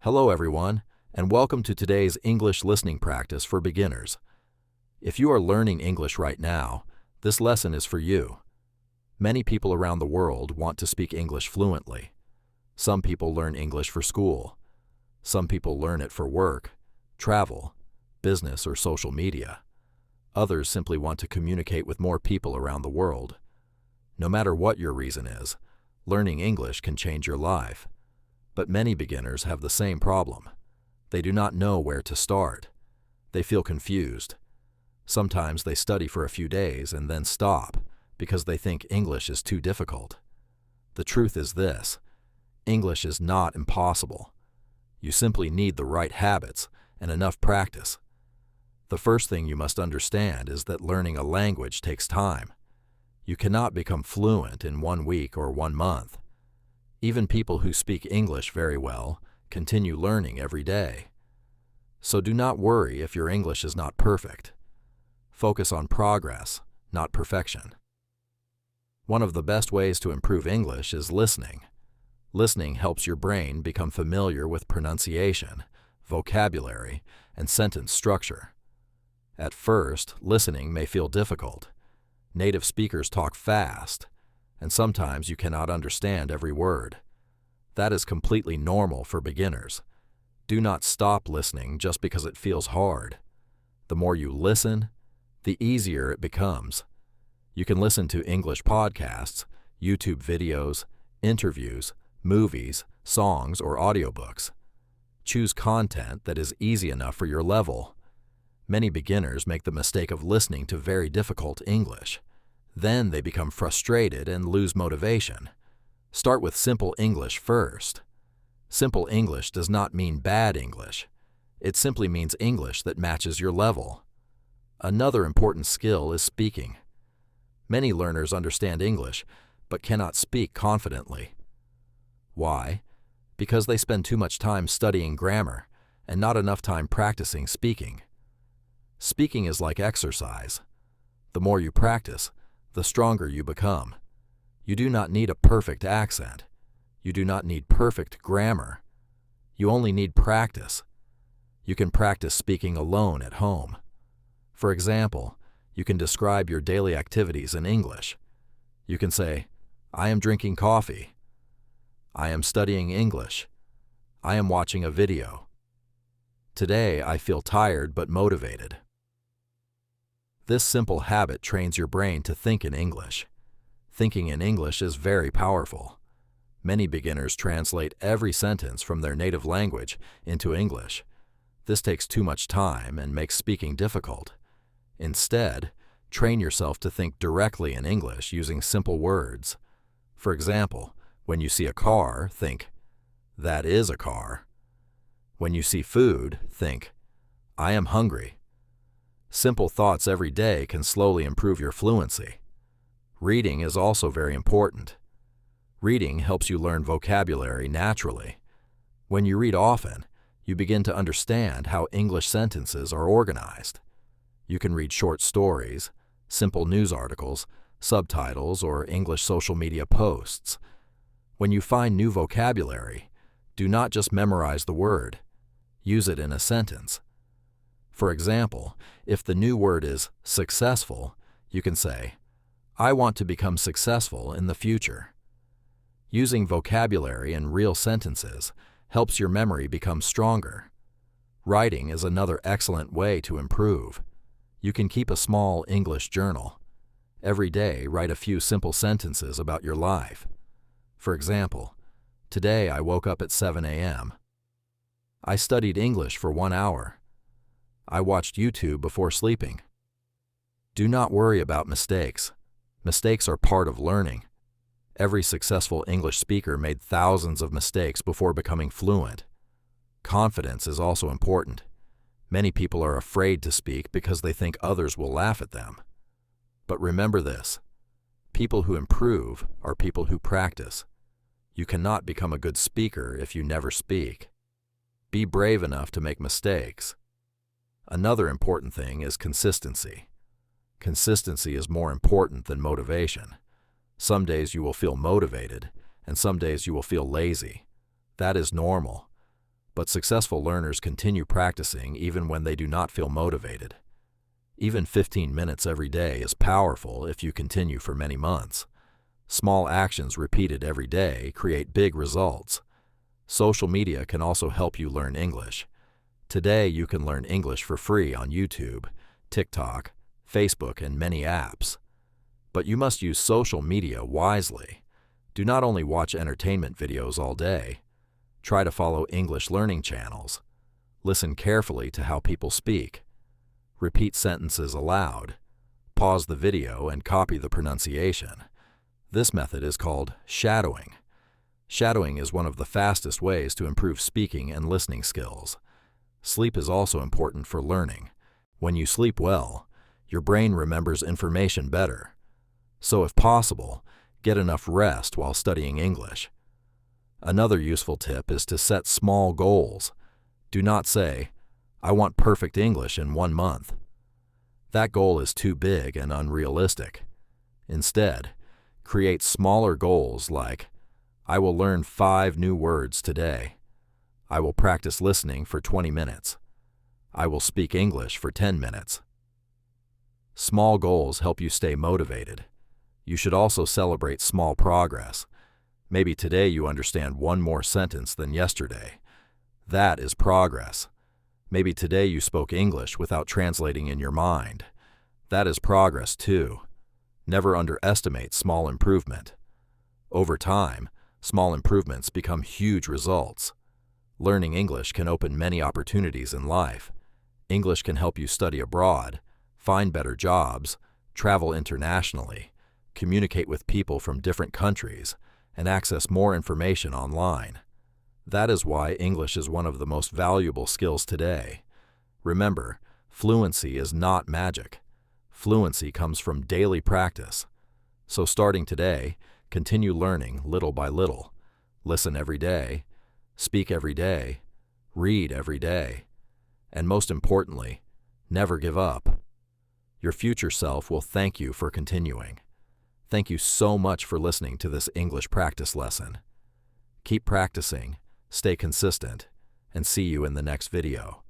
Hello everyone, and welcome to today's English listening practice for beginners. If you are learning English right now, this lesson is for you. Many people around the world want to speak English fluently. Some people learn English for school. Some people learn it for work, travel, business, or social media. Others simply want to communicate with more people around the world. No matter what your reason is, learning English can change your life. But many beginners have the same problem. They do not know where to start. They feel confused. Sometimes they study for a few days and then stop because they think English is too difficult. The truth is this: English is not impossible. You simply need the right habits and enough practice. The first thing you must understand is that learning a language takes time. You cannot become fluent in 1 week or 1 month. Even people who speak English very well continue learning every day. So do not worry if your English is not perfect. Focus on progress, not perfection. One of the best ways to improve English is listening. Listening helps your brain become familiar with pronunciation, vocabulary, and sentence structure. At first, listening may feel difficult. Native speakers talk fast, and sometimes you cannot understand every word. That is completely normal for beginners. Do not stop listening just because it feels hard. The more you listen, the easier it becomes. You can listen to English podcasts, YouTube videos, interviews, movies, songs, or audiobooks. Choose content that is easy enough for your level. Many beginners make the mistake of listening to very difficult English. Then they become frustrated and lose motivation. Start with simple English first. Simple English does not mean bad English. It simply means English that matches your level. Another important skill is speaking. Many learners understand English, but cannot speak confidently. Why? Because they spend too much time studying grammar and not enough time practicing speaking. Speaking is like exercise. The more you practice, the stronger you become. You do not need a perfect accent. You do not need perfect grammar. You only need practice. You can practice speaking alone at home. For example, you can describe your daily activities in English. You can say, "I am drinking coffee. I am studying English. I am watching a video. Today I feel tired but motivated." This simple habit trains your brain to think in English. Thinking in English is very powerful. Many beginners translate every sentence from their native language into English. This takes too much time and makes speaking difficult. Instead, train yourself to think directly in English using simple words. For example, when you see a car, think, "That is a car." When you see food, think, "I am hungry." Simple thoughts every day can slowly improve your fluency. Reading is also very important. Reading helps you learn vocabulary naturally. When you read often, you begin to understand how English sentences are organized. You can read short stories, simple news articles, subtitles, or English social media posts. When you find new vocabulary, do not just memorize the word. Use it in a sentence. For example, if the new word is successful, you can say, "I want to become successful in the future." Using vocabulary in real sentences helps your memory become stronger. Writing is another excellent way to improve. You can keep a small English journal. Every day, write a few simple sentences about your life. For example, today I woke up at 7 a.m. I studied English for 1 hour. I watched YouTube before sleeping. Do not worry about mistakes. Mistakes are part of learning. Every successful English speaker made thousands of mistakes before becoming fluent. Confidence is also important. Many people are afraid to speak because they think others will laugh at them. But remember this: people who improve are people who practice. You cannot become a good speaker if you never speak. Be brave enough to make mistakes. Another important thing is consistency. Consistency is more important than motivation. Some days you will feel motivated, and some days you will feel lazy. That is normal. But successful learners continue practicing even when they do not feel motivated. Even 15 minutes every day is powerful if you continue for many months. Small actions repeated every day create big results. Social media can also help you learn English. Today, you can learn English for free on YouTube, TikTok, Facebook, and many apps. But you must use social media wisely. Do not only watch entertainment videos all day. Try to follow English learning channels. Listen carefully to how people speak. Repeat sentences aloud. Pause the video and copy the pronunciation. This method is called shadowing. Shadowing is one of the fastest ways to improve speaking and listening skills. Sleep is also important for learning. When you sleep well, your brain remembers information better. So if possible, get enough rest while studying English. Another useful tip is to set small goals. Do not say, "I want perfect English in 1 month." That goal is too big and unrealistic. Instead, create smaller goals like, "I will learn 5 new words today." "I will practice listening for 20 minutes." "I will speak English for 10 minutes." Small goals help you stay motivated. You should also celebrate small progress. Maybe today you understand 1 more sentence than yesterday. That is progress. Maybe today you spoke English without translating in your mind. That is progress too. Never underestimate small improvement. Over time, small improvements become huge results. Learning English can open many opportunities in life. English can help you study abroad, find better jobs, travel internationally, communicate with people from different countries, and access more information online. That is why English is one of the most valuable skills today. Remember, fluency is not magic. Fluency comes from daily practice. So starting today, continue learning little by little. Listen every day, speak every day, read every day, and most importantly, never give up. Your future self will thank you for continuing. Thank you so much for listening to this English practice lesson. Keep practicing, stay consistent, and see you in the next video.